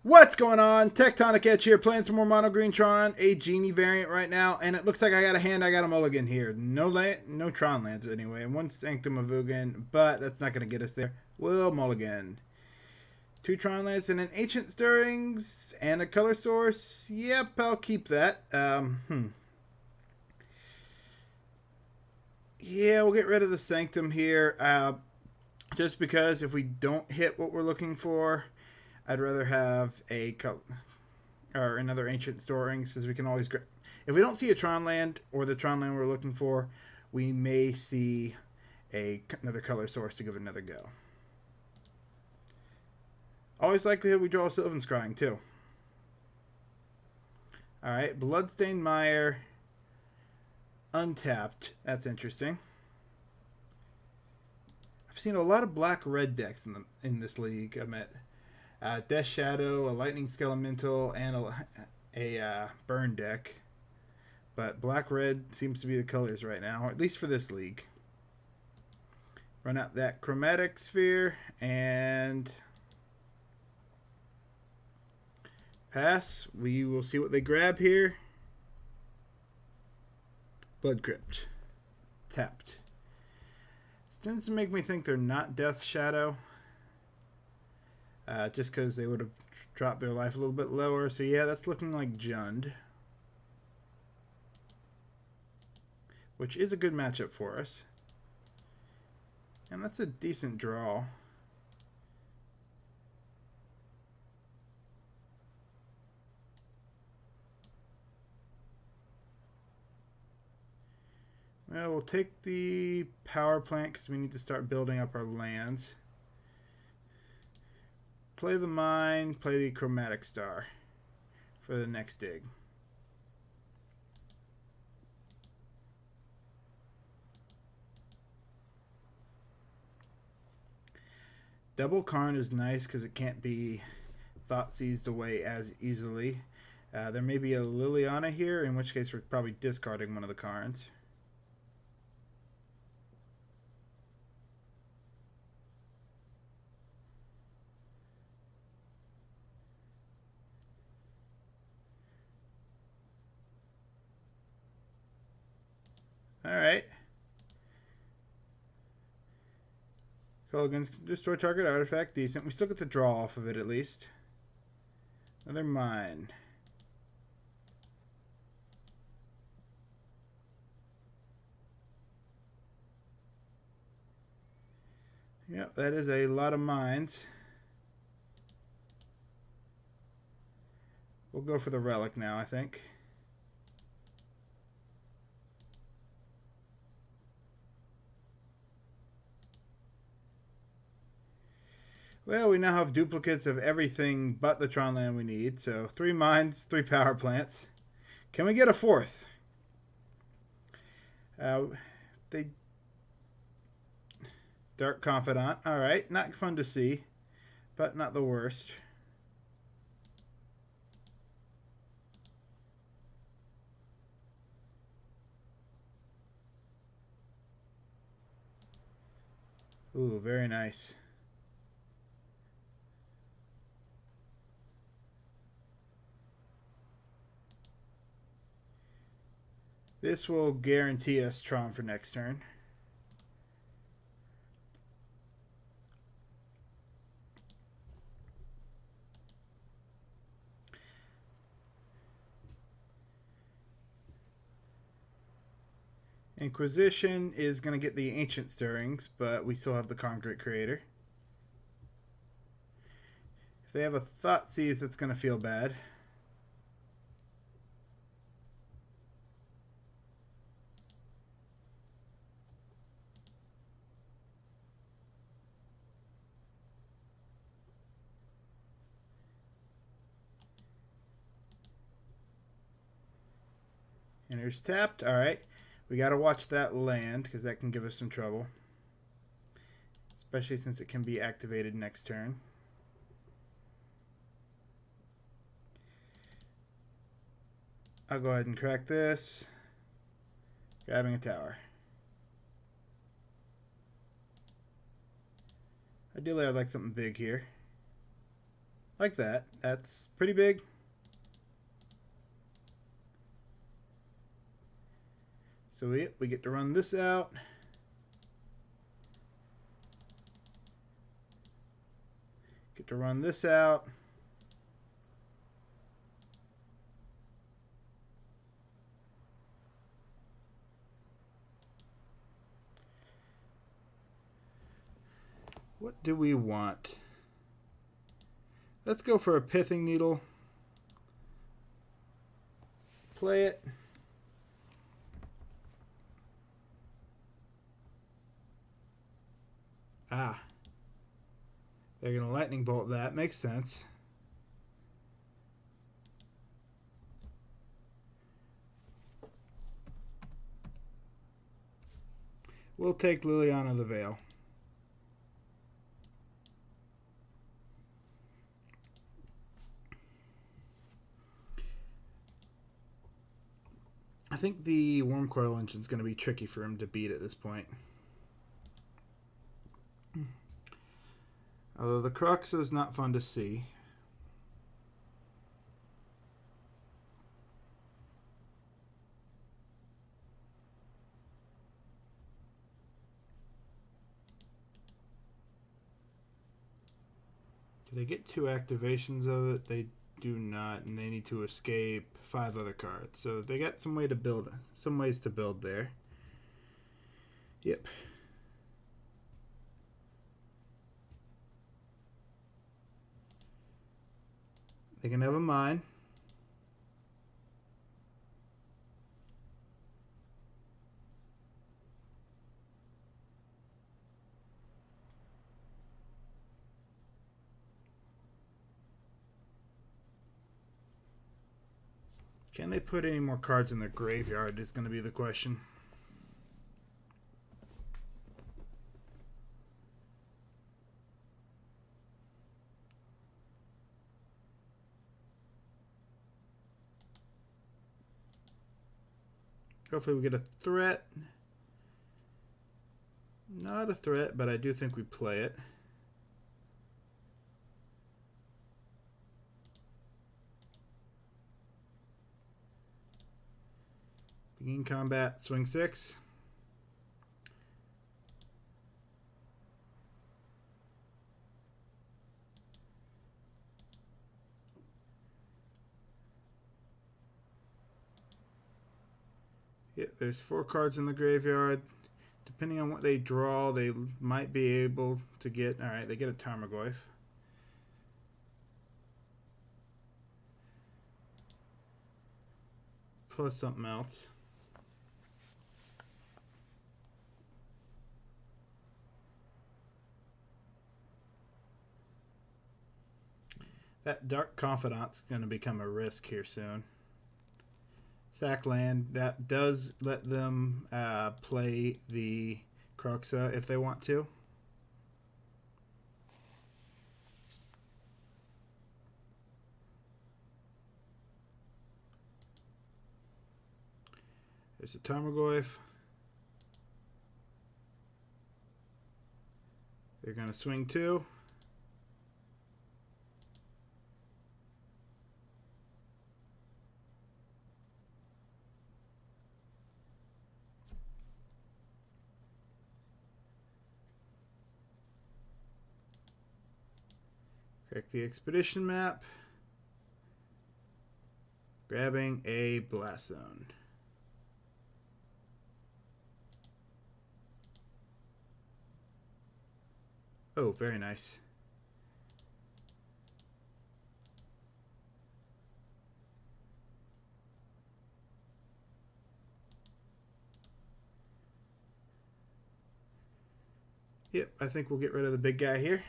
What's going on? Tectonic Edge here, playing some more Mono Green Tron, a Genie variant right now, and it looks like I got a mulligan here. No Tron lands anyway, and one Sanctum of Ugin, but that's not going to get us there. We'll mulligan. 2 Tron lands and an Ancient Stirrings and a color source. Yep, I'll keep that. Yeah, we'll get rid of the Sanctum here, just because if we don't hit what we're looking for, I'd rather have another Ancient Stirrings, since we can always if we don't see a Tron land or the Tron land we're looking for, we may see another color source to give it another go. Always likelihood we draw a Sylvan Scrying too. Alright, Bloodstained Mire, untapped. That's interesting. I've seen a lot of black-red decks in this league. I met Death Shadow, a Lightning Skelemental, and a Burn deck. But black-red seems to be the colors right now, or at least for this league. Run out that Chromatic Sphere, and pass. We will see what they grab here. Blood Crypt. Tapped. This tends to make me think they're not Death Shadow. Just because they would have dropped their life a little bit lower. So yeah, that's looking like Jund. Which is a good matchup for us. And that's a decent draw. Well, we'll take the power plant because we need to start building up our lands. Play the mine, play the Chromatic Star for the next dig. Double Karn is nice because it can't be thought seized away as easily. There may be a Liliana here, in which case we're probably discarding one of the Karns. Alright. Culligan's destroy target artifact. Decent. We still get the draw off of it at least. Another mine. Yep, that is a lot of mines. We'll go for the relic now, I think. Well, we now have duplicates of everything but the Tron land we need. So 3 mines, 3 power plants. Can we get a 4th? Dark Confidant. Alright, not fun to see, but not the worst. Ooh, very nice. This will guarantee us Tron for next turn. Inquisition is going to get the Ancient Stirrings, but we still have the Concrete Creator. If they have a Thoughtseize, that's going to feel bad. Enters tapped. Alright. We got to watch that land because that can give us some trouble. Especially since it can be activated next turn. I'll go ahead and crack this. Grabbing a tower. Ideally, I'd like something big here. like that. That's pretty big. So we get to run this out. Get to run this out. What do we want? Let's go for a pithing needle. Play it. Ah. They're going to lightning bolt that. Makes sense. We'll take Liliana the Veil. I think the Worm Coil Engine is going to be tricky for him to beat at this point. Although the Crux is not fun to see. Do they get 2 activations of it? They do not, and they need to escape 5 other cards. So they got some ways to build there. Yep. They can have a mine. Can they put any more cards in their graveyard is going to be the question. Hopefully we get a threat. Not a threat, but I do think we play it. Begin combat, swing 6. Yeah, there's 4 cards in the graveyard. Depending on what they draw, they might be able to get... Alright, they get a Tarmogoyf. Plus something else. That Dark Confidant's going to become a risk here soon. Sack land, that does let them play the Croxa if they want to. There's a Tarmogoyf. They're going to swing 2. Correct the expedition map. Grabbing a blast zone. Oh, very nice. Yep, I think we'll get rid of the big guy here.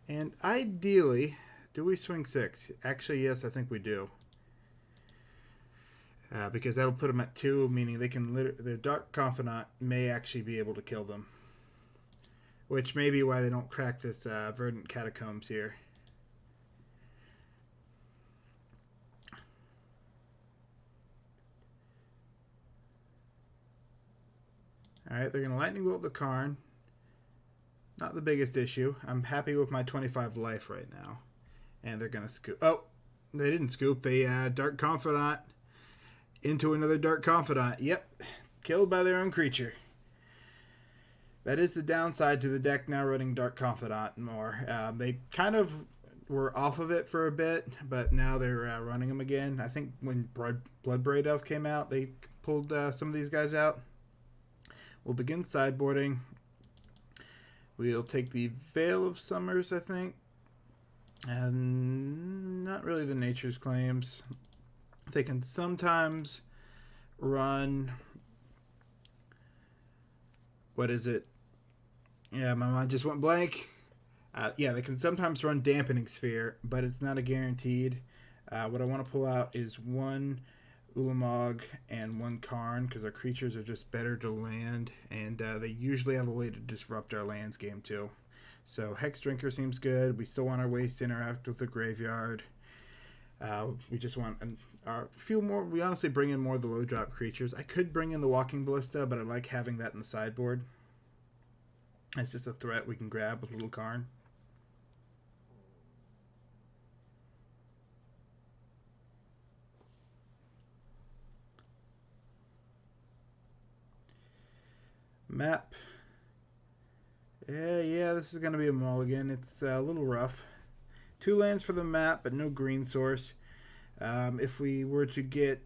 And ideally, do we swing 6? Actually, yes, I think we do. Because that'll put them at 2, meaning they can their Dark Confidant may actually be able to kill them. Which may be why they don't crack this Verdant Catacombs here. Alright, they're going to lightning bolt the Karn. Not the biggest issue. I'm happy with my 25 life right now. And they're going to scoop. Oh, they didn't scoop. They Dark Confidant into another Dark Confidant. Yep, killed by their own creature. That is the downside to the deck now running Dark Confidant more. They kind of were off of it for a bit, but now they're running them again. I think when Bloodbraid Elf came out, they pulled some of these guys out. We'll begin sideboarding. We'll take the Veil of Summers, I think. And not really the Nature's Claims. They can sometimes run... What is it? Yeah, my mind just went blank. Yeah, they can sometimes run Dampening Sphere, but it's not a guaranteed. What I want to pull out is one Ulamog and one Karn, because our creatures are just better to land, and they usually have a way to disrupt our lands game too. So Hex Drinker seems good. We still want our waste to interact with the graveyard. We just want a few more. We honestly bring in more of the low drop creatures. I could bring in the Walking Ballista, but I like having that in the sideboard. It's just a threat we can grab with little Karn. Map. Yeah, this is going to be a mulligan. It's a little rough. 2 lands for the map, but no green source. If we were to get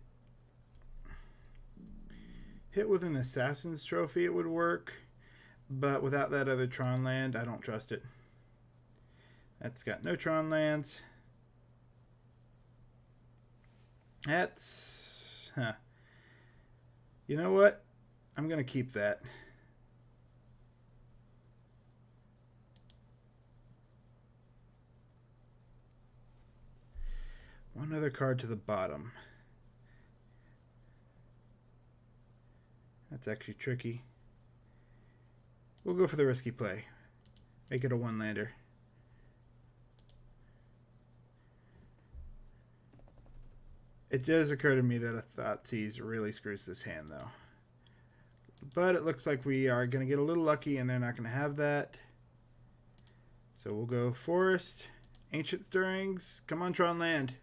hit with an Assassin's Trophy, it would work. But without that other Tron land, I don't trust it. That's got no Tron lands. That's... Huh. You know what? I'm going to keep that. One other card to the bottom. That's actually tricky. We'll go for the risky play. Make it a 1-lander. It does occur to me that a Thoughtseize really screws this hand, though. But it looks like we are going to get a little lucky, and they're not going to have that. So we'll go Forest, Ancient Stirrings. Come on, Tron land.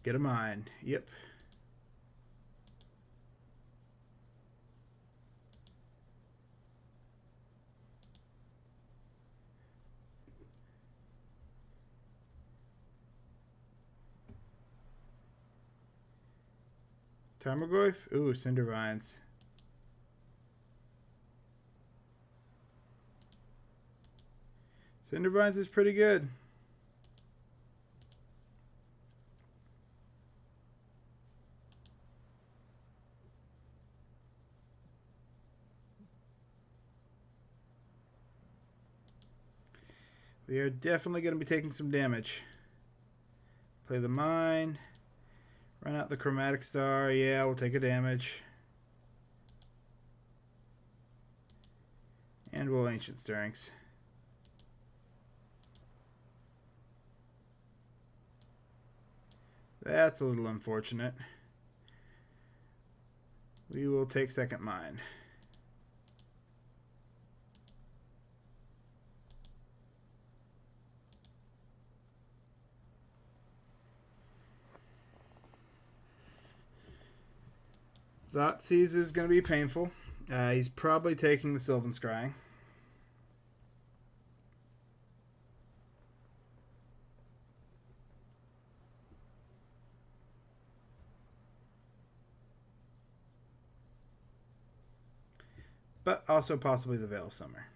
Get a mine. Yep. Tarmogoyf? Ooh, Cindervines. Cindervines is pretty good. We are definitely going to be taking some damage. Play the mine. Run out the Chromatic Star. Yeah, we'll take a damage. And we'll Ancient Stirrings. That's a little unfortunate. We will take second mine. Thoughtseize is going to be painful. He's probably taking the Sylvan Scrying. But also possibly the Veil of Summer.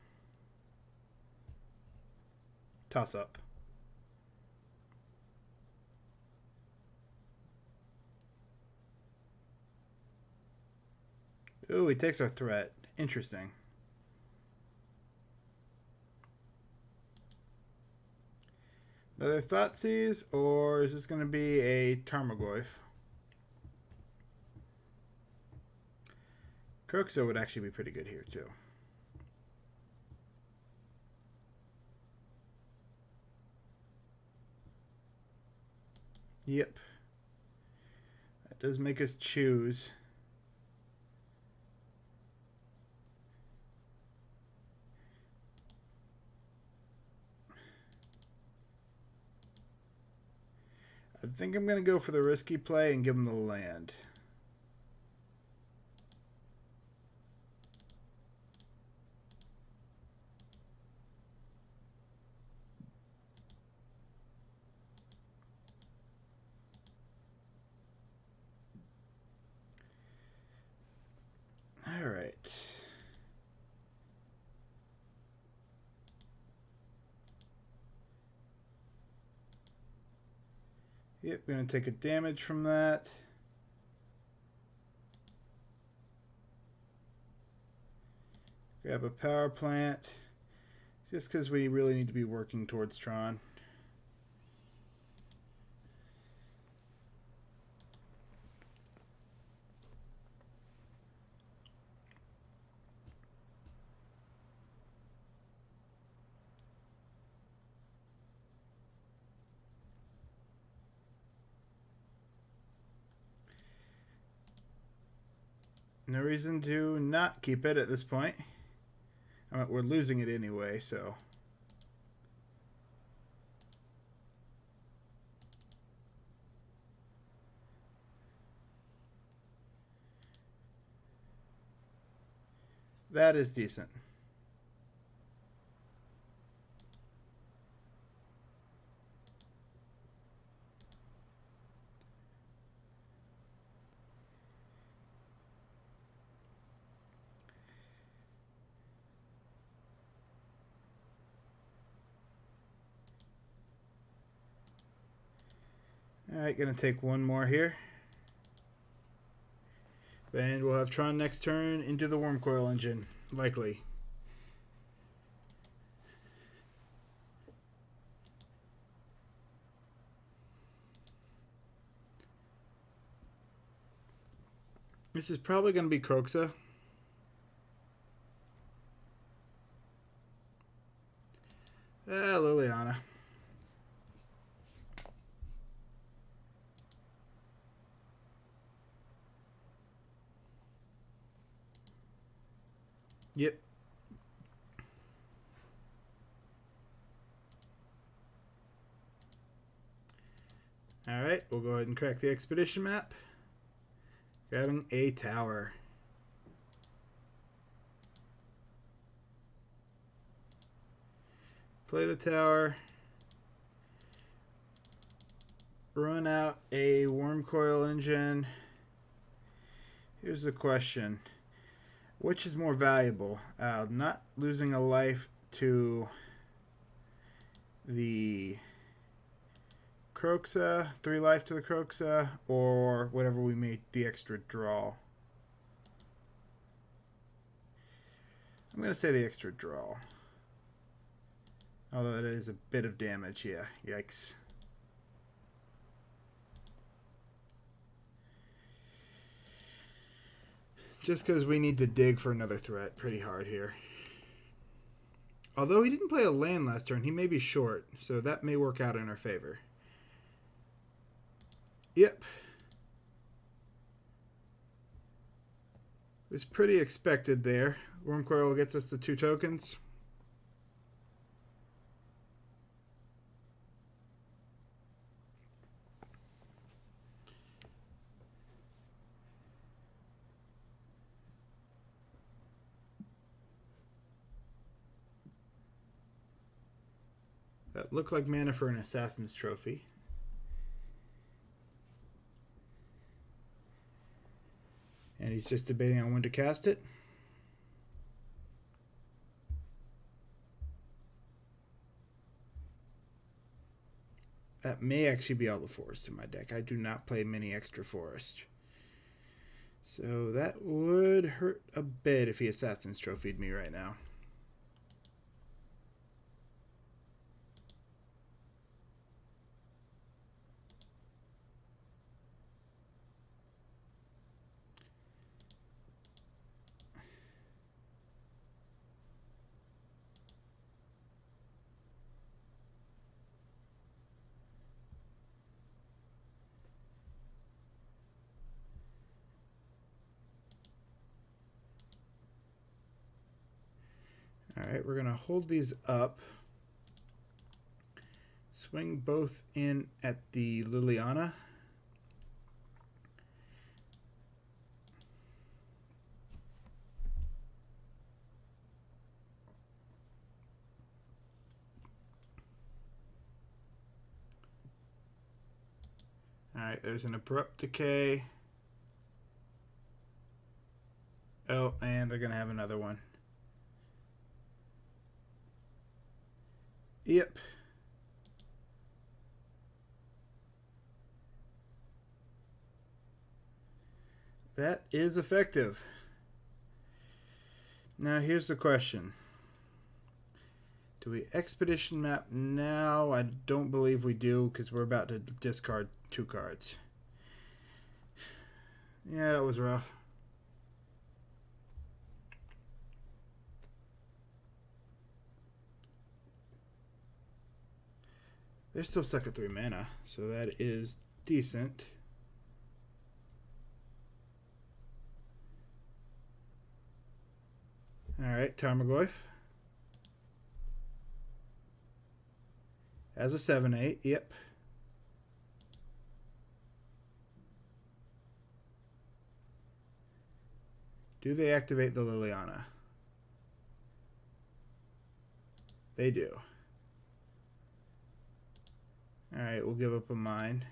Toss up. Ooh, he takes our threat. Interesting. Another Thoughtseize, or is this going to be a Tarmogoyf? Croxo would actually be pretty good here, too. Yep. That does make us choose. I think I'm going to go for the risky play and give him the land. All right. Yep, we're going to take a damage from that. Grab a power plant. Just because we really need to be working towards Tron. No reason to not keep it at this point. I mean, we're losing it anyway, so. That is decent. Alright, gonna take one more here. And we'll have Tron next turn into the Worm Coil Engine, likely. This is probably going to be Croxa. Liliana. Yep. Alright, we'll go ahead and crack the expedition map. Grabbing a tower. Play the tower. Run out a Worm Coil Engine. Here's the question. Which is more valuable? Not losing a life to the Croxa, 3 life to the Croxa, or whatever we made the extra draw. I'm going to say the extra draw. Although it is a bit of damage, yeah. Yikes. Just because we need to dig for another threat pretty hard here. Although he didn't play a land last turn, he may be short, so that may work out in our favor. Yep. It was pretty expected there. Worm Coil gets us the 2 tokens. That looked like mana for an Assassin's Trophy. And he's just debating on when to cast it. That may actually be all the forest in my deck. I do not play many extra forest. So that would hurt a bit if he Assassin's Trophied me right now. Alright, we're going to hold these up. Swing both in at the Liliana. Alright, there's an abrupt decay. Oh, and they're going to have another one. Yep. That is effective. Now here's the question. Do we expedition map now? I don't believe we do because we're about to discard 2 cards. Yeah, that was rough. They're still stuck at 3 mana, so that is decent. Alright, Tarmogoyf. As a 7/8, yep. Do they activate the Liliana? They do. Alright, we'll give up a mine.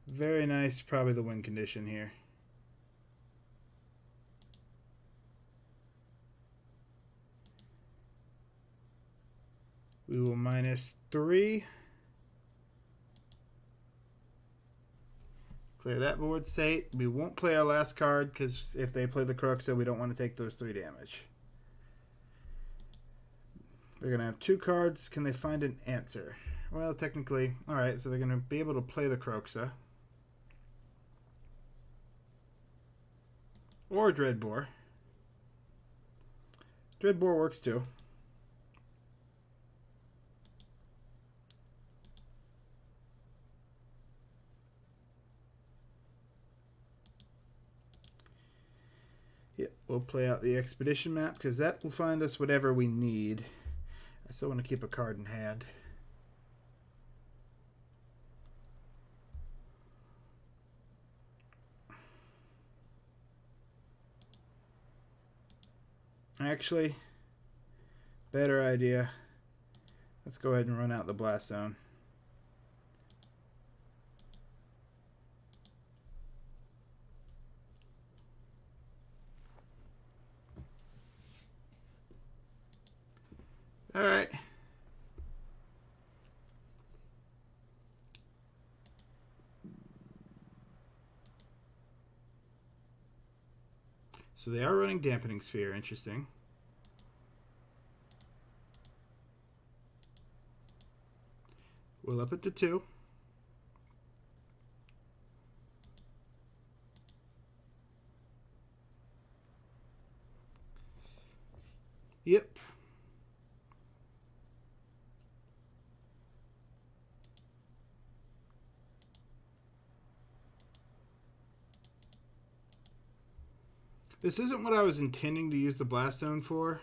Very nice, probably the win condition here. We will -3. Clear that board state. We won't play our last card because if they play the Kroxa, we don't want to take those 3 damage. They're going to have 2 cards. Can they find an answer? Well, technically. Alright, so they're going to be able to play the Kroxa. Or Dreadbore. Dreadbore works too. Yep, we'll play out the expedition map because that will find us whatever we need. I still want to keep a card in hand. Actually, better idea. Let's go ahead and run out the blast zone. All right. So they are running Dampening Sphere. Interesting. We'll up it to 2. Yep. This isn't what I was intending to use the blast zone for.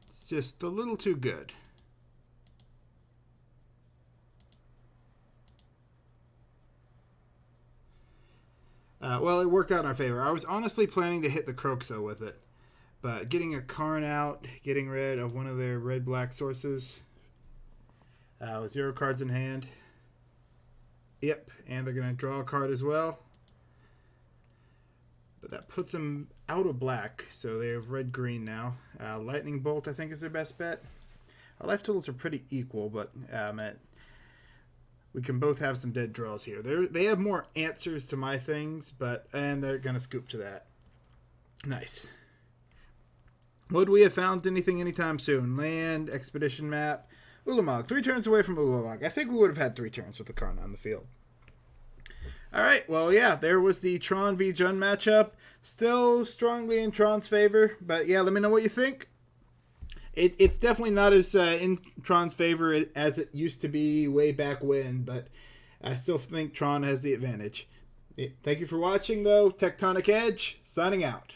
It's just a little too good. Well, it worked out in our favor. I was honestly planning to hit the Kroxa with it. But getting a Karn out, getting rid of one of their red-black sources. With 0 cards in hand. Yep, and they're going to draw a card as well. But that puts them out of black, so they have red-green now. Lightning Bolt, I think, is their best bet. Our life totals are pretty equal, but we can both have some dead draws here. They have more answers to my things, and they're going to scoop to that. Nice. Would we have found anything anytime soon? Land, expedition map, Ulamog. 3 turns away from Ulamog. I think we would have had 3 turns with the Karn on the field. All right, well, yeah, there was the Tron v. Jund matchup. Still strongly in Tron's favor, but yeah, let me know what you think. It's definitely not as in Tron's favor as it used to be way back when, but I still think Tron has the advantage. Thank you for watching, though. Tectonic Edge, signing out.